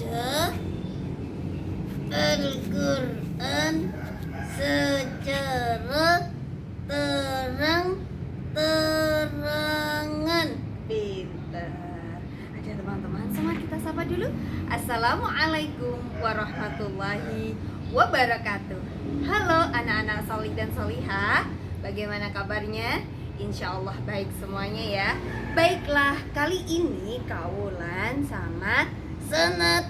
membaca Al-Quran secara terang-terangan. Pintar. Ada teman-teman, sama kita sapa dulu. Assalamualaikum warahmatullahi wabarakatuh. Halo anak-anak solih dan solihah, bagaimana kabarnya? Insya Allah baik semuanya ya. Baiklah, kali ini Kaulan sama Sanat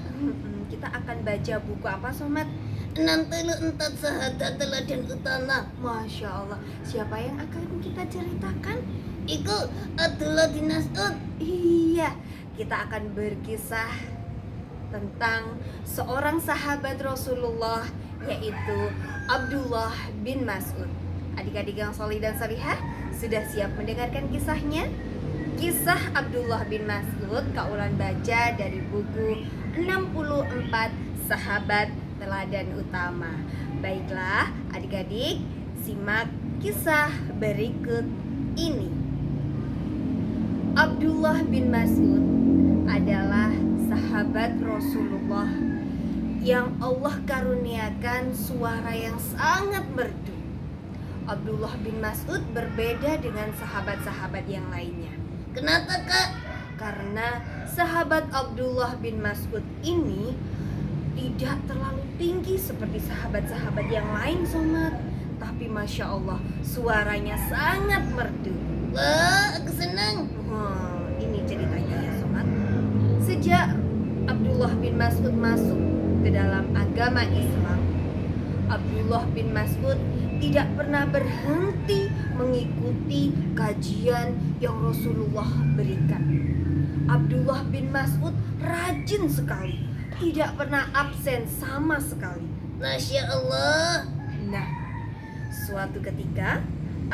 kita akan baca buku apa Somat? enam telu entat sahadat teladan utama. Masya Allah, siapa yang akan kita ceritakan? Iku Abdullah bin Mas'ud. Iya, kita akan berkisah tentang seorang sahabat Rasulullah, yaitu Abdullah bin Mas'ud. Adik-adik yang solih dan solihah, sudah siap mendengarkan kisahnya? Kisah Abdullah bin Mas'ud Kaulan baca dari buku 64 Sahabat Teladan Utama. Baiklah adik-adik, simak kisah berikut ini. Abdullah bin Mas'ud adalah sahabat Rasulullah yang Allah karuniakan suara yang sangat merdu. Abdullah bin Mas'ud berbeda dengan sahabat-sahabat yang lainnya. Kenapa kak? Karena sahabat Abdullah bin Mas'ud ini tidak terlalu tinggi seperti sahabat-sahabat yang lain Somat. Tapi Masya Allah, suaranya sangat merdu. Wah, aku senang. Ini ceritanya ya Somat. Sejak Abdullah bin Mas'ud masuk ke dalam agama Islam, Abdullah bin Mas'ud tidak pernah berhenti mengikuti kajian yang Rasulullah berikan. Abdullah bin Mas'ud rajin sekali, tidak pernah absen sama sekali. Masya Allah. Nah, suatu ketika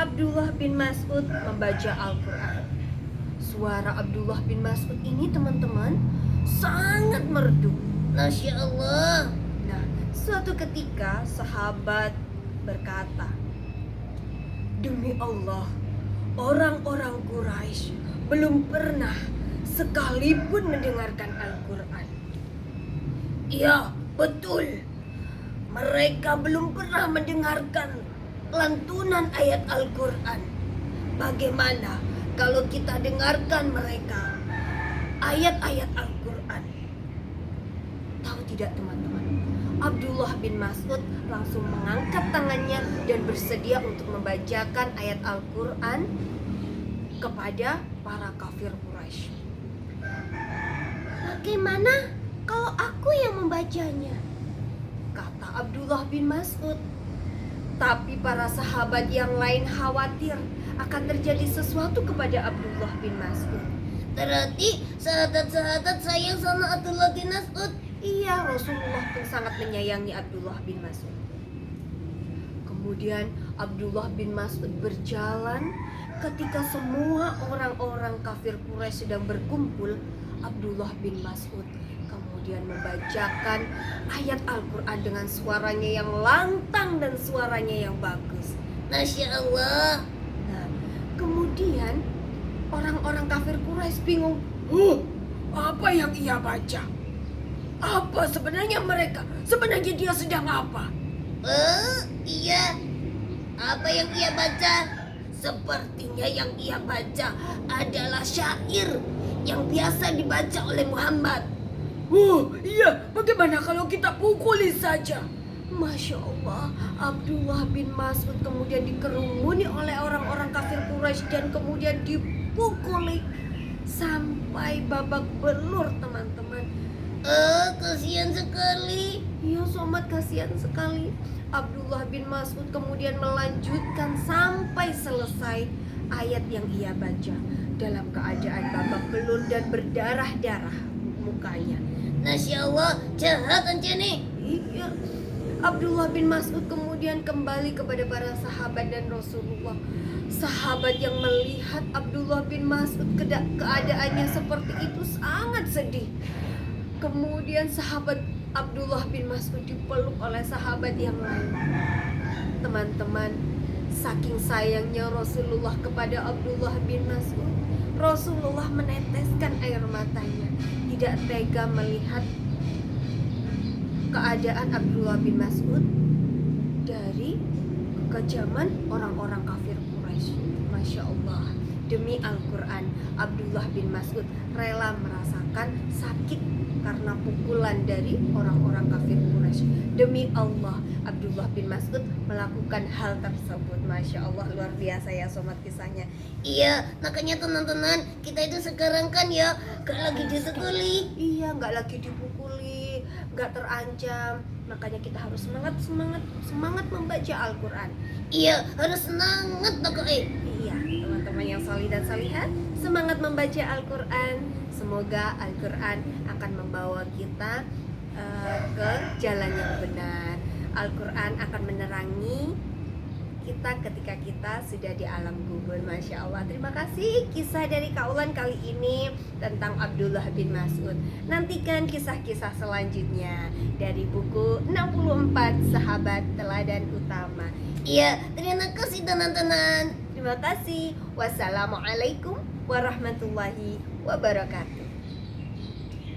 Abdullah bin Mas'ud membaca Al-Quran. Suara Abdullah bin Mas'ud ini teman-teman sangat merdu. Masya Allah. Nah, suatu ketika sahabat berkata, "Demi Allah, orang-orang Quraisy belum pernah sekalipun mendengarkan Al-Quran." Iya, betul. Mereka belum pernah mendengarkan lantunan ayat Al-Quran. Bagaimana kalau kita dengarkan mereka ayat-ayat Al-Quran? Tahu tidak teman-teman? Abdullah bin Mas'ud langsung mengangkat tangannya dan bersedia untuk membacakan ayat Al-Quran kepada para kafir Quraisy. Bagaimana kalau aku yang membacanya? Kata Abdullah bin Mas'ud. Tapi para sahabat yang lain khawatir akan terjadi sesuatu kepada Abdullah bin Mas'ud. Berarti sahabat-sahabat sayang sama Abdullah bin Mas'ud. Iya, Rasulullah pun sangat menyayangi Abdullah bin Mas'ud. Kemudian Abdullah bin Mas'ud berjalan. Ketika semua orang-orang kafir Quraisy sedang berkumpul, Abdullah bin Mas'ud kemudian membacakan ayat Al-Quran dengan suaranya yang lantang dan suaranya yang bagus. Masya Allah. Nah, kemudian orang-orang kafir Quraisy bingung. Apa yang ia baca? Apa sebenarnya mereka? Sebenarnya dia sedang apa? Iya. Apa yang ia baca? Sepertinya yang ia baca adalah syair yang biasa dibaca oleh Muhammad. Iya, bagaimana kalau kita pukuli saja? Masya Allah, Abdullah bin Mas'ud kemudian dikerumuni oleh orang-orang kafir Quraisy dan kemudian dipukuli sampai babak belur teman-teman. Kasihan sekali. Ya Somat, kasihan sekali. Abdullah bin Mas'ud kemudian melanjutkan sampai selesai ayat yang ia baca dalam keadaan babak belur dan berdarah-darah mukanya. Masya Allah, jahat Anjani. Iya. Abdullah bin Mas'ud kemudian kembali kepada para sahabat dan Rasulullah. Sahabat yang melihat Abdullah bin Mas'ud keadaannya seperti itu sangat sedih. Kemudian sahabat Abdullah bin Mas'ud dipeluk oleh sahabat yang lain. Teman-teman, saking sayangnya Rasulullah kepada Abdullah bin Mas'ud, Rasulullah meneteskan air matanya, tidak tega melihat keadaan Abdullah bin Mas'ud dari kekejaman orang-orang kafir Quraisy. Masya Allah, demi Al-Quran, Abdullah bin Mas'ud rela merasakan sakit karena pukulan dari orang-orang kafir Quraisy. Demi Allah, Abdullah bin Mas'ud melakukan hal tersebut. Masya Allah, luar biasa ya sobat kisahnya. Iya, makanya teman-teman, kita itu sekarang kan ya gak lagi disekuli. Iya, nggak lagi dipukuli, nggak terancam. Makanya kita harus semangat membaca Al-Quran. Iya, harus semangat pokoknya. Iya, teman-teman yang salih dan salihat, semangat membaca Al-Quran. Semoga Al-Quran akan membawa kita ke jalan yang benar. Al-Quran akan menerangi kita ketika kita sudah di alam kubur. Masya Allah. Terima kasih kisah dari Kaulan kali ini tentang Abdullah bin Mas'ud. Nantikan kisah-kisah selanjutnya dari buku 64 Sahabat Teladan Utama. Iya, terima kasih teman-teman. Terima kasih. Wassalamualaikum warahmatullahi wabarakatuh.